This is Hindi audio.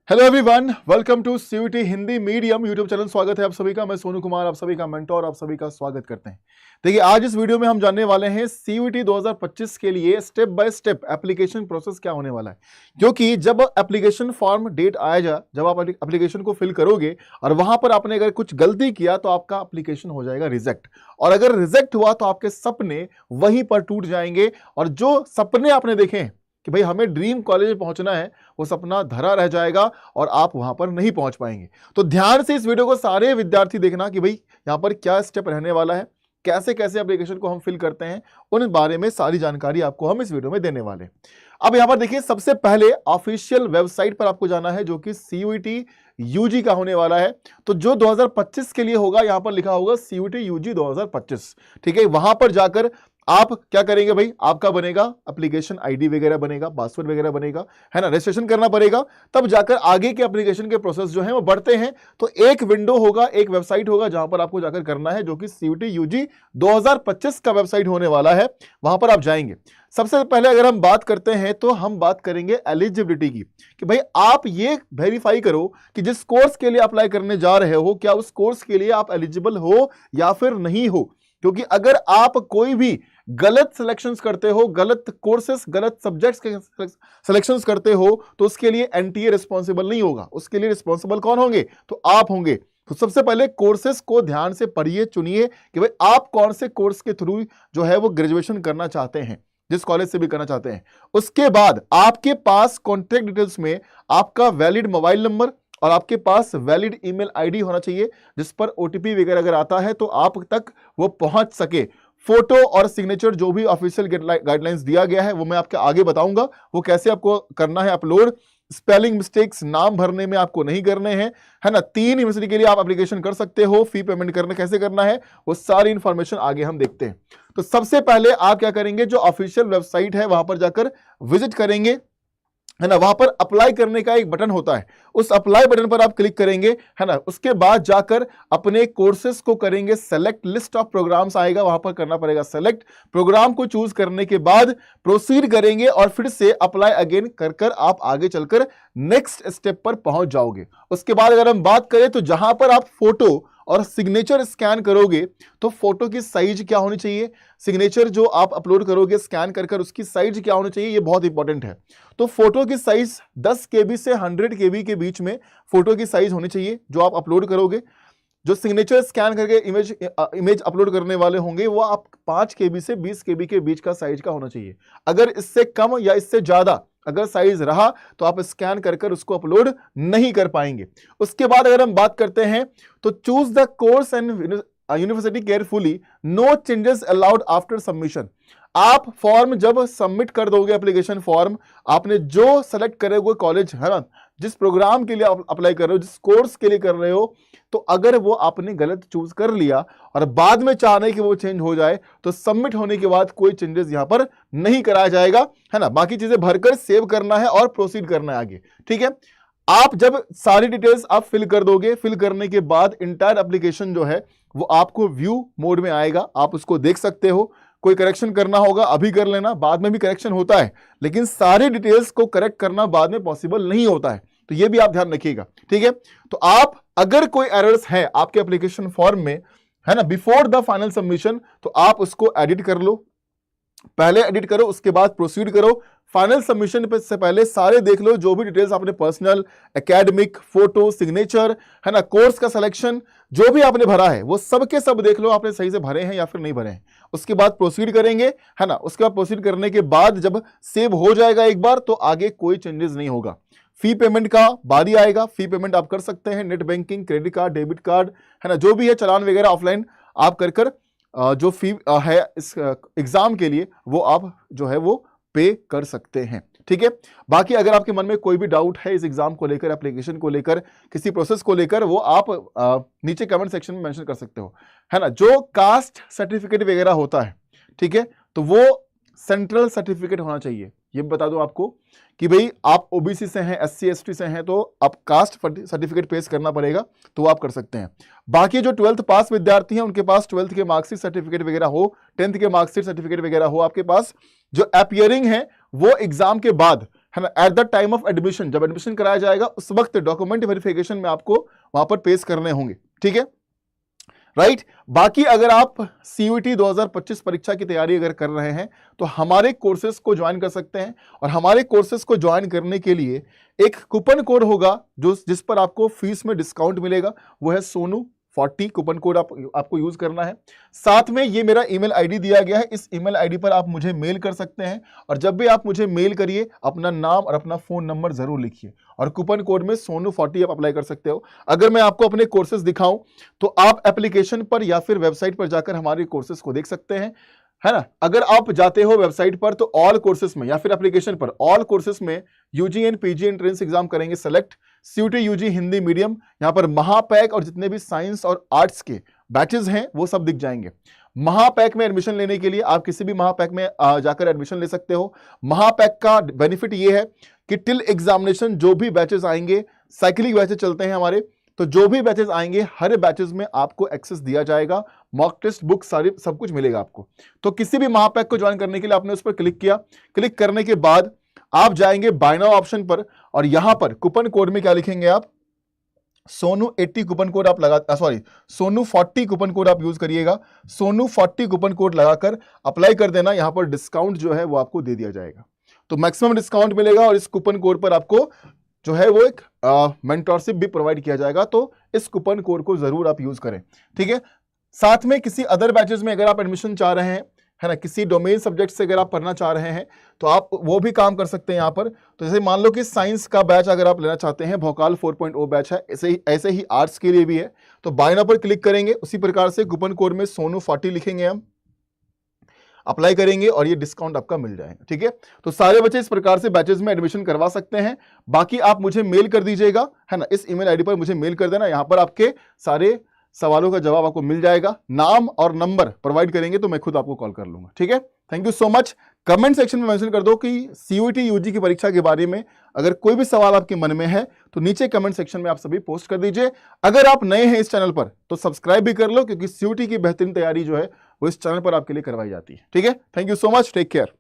Hello everyone, welcome to CUET Hindi medium YouTube channel. स्वागत है आप सभी का। मैं सोनू कुमार आप सभी का मेंटोर आप सभी का स्वागत करते हैं। देखिए, आज इस वीडियो में हम जानने वाले हैं सीयूटी 2025 के लिए step by step application process क्या होने वाला है। क्योंकि जब एप्लीकेशन फॉर्म डेट आएगा, जब आप एप्लीकेशन को फिल करोगे और वहां पर आपने अगर कुछ गलती किया तो आपका एप्लीकेशन हो जाएगा रिजेक्ट, और अगर रिजेक्ट हुआ तो आपके सपने वहीं पर टूट जाएंगे। और जो सपने आपने देखे हैं कि भाई हमें ड्रीम कॉलेज में पहुंचना है, वो सपना धरा रह जाएगा और आप वहां पर नहीं पहुंच पाएंगे। तो ध्यान से इस वीडियो को सारे विद्यार्थी देखना कि भाई यहां पर क्या स्टेप रहने वाला है, कैसे कैसे एप्लीकेशन को हम फिल करते हैं, उन बारे में सारी जानकारी आपको हम इस वीडियो में देने वाले हैं। अब यहां पर देखिए, सबसे पहले ऑफिशियल वेबसाइट पर आपको जाना है जो कि सीयूटी यूजी का होने वाला है। तो जो 2025 के लिए होगा, यहां पर लिखा होगा सीयूटी यूजी 2025। ठीक है, वहां पर जाकर आप क्या करेंगे भाई, आपका बनेगा एप्लीकेशन आईडी वगैरह बनेगा, पासवर्ड वगैरह बनेगा, है ना, रजिस्ट्रेशन करना पड़ेगा। तब जाकर आगे के एप्लीकेशन के प्रोसेस जो है वो बढ़ते हैं। तो एक विंडो होगा, एक वेबसाइट होगा जहां पर आपको जाकर करना है, जो कि सीयूटी यूजी 2025 का वेबसाइट होने वाला है। वहां पर आप जाएंगे। सबसे पहले अगर हम बात करते हैं तो हम बात करेंगे एलिजिबिलिटी की, कि भाई आप ये वेरीफाई करो कि जिस कोर्स के लिए अप्लाई करने जा रहे हो, क्या उस कोर्स के लिए आप एलिजिबल हो या फिर नहीं हो। क्योंकि अगर आप कोई भी गलत सिलेक्शंस करते हो, गलत कोर्सेस, गलत सब्जेक्ट्स के सिलेक्शंस करते हो, तो उसके लिए एनटीए रिस्पॉन्सिबल नहीं होगा। उसके लिए रिस्पॉन्सिबल कौन होंगे? तो आप होंगे। तो सबसे पहले कोर्सेस को ध्यान से पढ़िए, चुनिए कि भाई आप कौन से कोर्स के थ्रू जो है वो ग्रेजुएशन करना चाहते हैं, जिस कॉलेज से भी करना चाहते हैं। उसके बाद आपके पास कॉन्टैक्ट डिटेल्स में आपका वैलिड मोबाइल नंबर और आपके पास वैलिड ईमेल आईडी होना चाहिए, जिस पर ओटीपी वगैरह अगर आता है तो आप तक वो पहुंच सके। फोटो और सिग्नेचर जो भी ऑफिशियल गाइडलाइंस दिया गया है वो मैं आपके आगे बताऊंगा, वो कैसे आपको करना है अपलोड। स्पेलिंग मिस्टेक्स नाम भरने में आपको नहीं करने हैं, है ना। 3 यूनिवर्सिटी के लिए आप एप्लीकेशन कर सकते हो। फी पेमेंट करने कैसे करना है वो सारी इंफॉर्मेशन आगे हम देखते हैं। तो सबसे पहले आप क्या करेंगे, जो ऑफिशियल वेबसाइट है वहां पर जाकर विजिट करेंगे, है ना। वहां पर अप्लाई करने का एक बटन होता है, उस अप्लाई बटन पर आप क्लिक करेंगे, है ना। उसके बाद जाकर अपने कोर्सेज को करेंगे सेलेक्ट। लिस्ट ऑफ प्रोग्राम्स आएगा, वहां पर करना पड़ेगा सेलेक्ट। प्रोग्राम को चूज करने के बाद प्रोसीड करेंगे और फिर से अप्लाई अगेन कर आप आगे चलकर नेक्स्ट स्टेप पर पहुंच जाओगे। उसके बाद अगर हम बात करें तो जहां पर आप फोटो और सिग्नेचर स्कैन करोगे, तो फोटो की साइज क्या होनी चाहिए, सिग्नेचर जो आप अपलोड करोगे स्कैन कर उसकी साइज क्या होनी चाहिए, ये बहुत इंपॉर्टेंट है। तो फोटो की साइज 10 केबी से 100 केबी के बीच में फोटो की साइज होनी चाहिए जो आप अपलोड करोगे। जो सिग्नेचर स्कैन करके इमेज अपलोड करने वाले होंगे, वो आप 5 केबी से 20 केबी के बीच का साइज का होना चाहिए। अगर इससे कम या इससे ज्यादा अगर साइज रहा तो आप स्कैन कर उसको अपलोड नहीं कर पाएंगे। उसके बाद अगर हम बात करते हैं तो choose the course and university carefully, no changes allowed after submission. आप फॉर्म जब सबमिट कर दोगे, एप्लीकेशन फॉर्म आपने जो सेलेक्ट करे वो कॉलेज, है ना, जिस प्रोग्राम के लिए आप अप्लाई कर रहे हो, जिस कोर्स के लिए कर रहे हो, तो अगर वो आपने गलत चूज कर लिया और बाद में चाहने कि वो चेंज हो जाए, तो सबमिट होने के बाद कोई चेंजेस यहां पर नहीं कराया जाएगा, है ना। बाकी चीजें भरकर सेव करना है और प्रोसीड करना है आगे। ठीक है, आप जब सारी डिटेल्स आप फिल कर दोगे, फिल करने के बाद इंटायर एप्लीकेशन जो है वो आपको व्यू मोड में आएगा, आप उसको देख सकते हो। कोई करेक्शन करना होगा अभी कर लेना, बाद में भी करेक्शन होता है, लेकिन सारी डिटेल्स को करेक्ट करना बाद में पॉसिबल नहीं होता है, तो ये भी आप ध्यान रखिएगा। ठीक है, तो आप अगर कोई एरर्स है आपके एप्लीकेशन फॉर्म में, है ना, बिफोर द फाइनल सबमिशन, तो आप उसको एडिट कर लो। पहले एडिट करो, उसके बाद प्रोसीड करो। फाइनल सबमिशन से पहले सारे देख लो, जो भी डिटेल्स आपने पर्सनल, एकेडमिक, फोटो, सिग्नेचर, है ना, कोर्स का सिलेक्शन जो भी आपने भरा है वो सब के सब देख लो, आपने सही से भरे हैं या फिर नहीं भरे हैं। उसके बाद प्रोसीड करेंगे, है ना। उसके बाद प्रोसीड करने के बाद जब सेव हो जाएगा एक बार, तो आगे कोई चेंजेस नहीं होगा। फी पेमेंट का बारी आएगा, फी पेमेंट आप कर सकते हैं, net banking, credit card, debit card, है ना, जो भी है चालान वगैरह ऑफलाइन आप कर जो फी है इस एग्जाम के लिए वो आप जो है वो पे कर सकते हैं। ठीक है, बाकी अगर आपके मन में कोई भी डाउट है इस एग्जाम को लेकर, एप्लीकेशन को लेकर, किसी प्रोसेस को लेकर, वो आप नीचे कमेंट सेक्शन में मेंशन कर सकते हो, है ना। जो कास्ट सर्टिफिकेट वगैरह होता है, ठीक है, तो वो सेंट्रल सर्टिफिकेट होना चाहिए। ये बता दूं आपको कि भाई आप ओबीसी से हैं, एससी एसटी से हैं, तो आप कास्ट सर्टिफिकेट पेश करना पड़ेगा, तो आप कर सकते हैं। बाकी जो 12th पास विद्यार्थी हैं उनके पास 12th के मार्कशीट सर्टिफिकेट वगैरह हो, 10th के मार्कशीट सर्टिफिकेट वगैरह हो आपके पास, जो अपीयरिंग है वो एग्जाम के बाद, है ना, at the time of admission, जब एडमिशन कराया जाएगा उस वक्त डॉक्यूमेंट वेरिफिकेशन में आपको वहां पर पेश करने होंगे, ठीक है, राइट। बाकी अगर आप सीयूईटी 2025 परीक्षा की तैयारी अगर कर रहे हैं तो हमारे कोर्सेज को ज्वाइन कर सकते हैं, और हमारे कोर्सेज को ज्वाइन करने के लिए एक कूपन कोड होगा जिस पर आपको फीस में डिस्काउंट मिलेगा, वो है सोनू40 कूपन कोड आपको यूज करना है। साथ में ये मेरा ईमेल आईडी दिया गया है, इस ईमेल आईडी पर आप मुझे मेल कर सकते हैं, और जब भी आप मुझे मेल करिए अपना नाम और अपना फोन नंबर जरूर लिखिए, और कूपन कोड में सोनू40 आप अप्लाई कर सकते हो। अगर मैं आपको अपने कोर्सेज दिखाऊं तो आप एप्लीकेशन पर या फिर वेबसाइट पर जाकर हमारे कोर्सेज को देख सकते हैं, है ना। अगर आप जाते हो वेबसाइट पर तो ऑल कोर्सेज में या फिर एप्लीकेशन पर ऑल कोर्सेज में UG and PG entrance exam करेंगे select, CUET UG Hindi medium, यहां पर महापैक और जितने भी साइंस और आर्ट्स के बैचेस हैं वो सब दिख जाएंगे। महापैक में एडमिशन लेने के लिए आप किसी भी महापैक में जाकर एडमिशन ले सकते हो। महापैक का बेनिफिट ये है कि टिल एग्जामिनेशन जो भी बैचेस आएंगे, साइकिलिंग बैचेस चलते हैं हमारे, तो जो भी बैचेस आएंगे हर बैचेस में आपको एक्सेस दिया जाएगा, मॉक टेस्ट बुक सारी सब कुछ मिलेगा आपको। तो किसी भी महापैक को ज्वाइन करने के लिए आपने उस पर क्लिक किया, क्लिक करने के बाद आप जाएंगे बाय नाउ ऑप्शन पर, और यहां पर कूपन कोड में क्या लिखेंगे आप, सोनू80 कूपन कोड आप सोनू40 कूपन कोड आप यूज करिएगा। सोनू40 कूपन कोड लगाकर अप्लाई कर देना, यहां पर डिस्काउंट जो है वो आपको दे दिया जाएगा, तो मैक्सिमम डिस्काउंट मिलेगा, और इस कूपन कोड पर आपको जो है वो एक मेंटरशिप भी प्रोवाइड किया जाएगा, तो इस कूपन कोड को जरूर आप यूज करें, ठीक है। साथ में किसी अदर बैचेस में अगर आप एडमिशन चाह रहे हैं, है ना, किसी डोमेन सब्जेक्ट से अगर आप पढ़ना चाह रहे हैं तो आप वो भी काम कर सकते हैं यहाँ पर। तो जैसे मान लो कि साइंस का बैच अगर आप लेना चाहते हैं, भोकाल 4.0 बैच है, ऐसे ही आर्ट्स के लिए भी है, तो बाय नाउ पर क्लिक करेंगे, उसी प्रकार से कूपन कोड में सोनू40 लिखेंगे, हम अप्लाई करेंगे और ये डिस्काउंट आपका मिल जाएगा, ठीक है। तो सारे बच्चे इस प्रकार से बैचेस में एडमिशन करवा सकते हैं। बाकी आप मुझे मेल कर दीजिएगा, है ना, इस ईमेल आईडी पर मुझे मेल कर देना, यहां पर आपके सारे सवालों का जवाब आपको मिल जाएगा, नाम और नंबर प्रोवाइड करेंगे तो मैं खुद आपको कॉल कर लूंगा, ठीक है। Thank you so much. Comment section में मेंशन कर दो कि सीयूईटी यूजी की परीक्षा के बारे में अगर कोई भी सवाल आपके मन में है तो नीचे कमेंट सेक्शन में आप सभी पोस्ट कर दीजिए। अगर आप नए हैं इस चैनल पर तो सब्सक्राइब भी कर लो, क्योंकि सीयूईटी की बेहतरीन तैयारी जो है वो इस चैनल पर आपके लिए करवाई जाती है, ठीक है। Thank you so much, take care.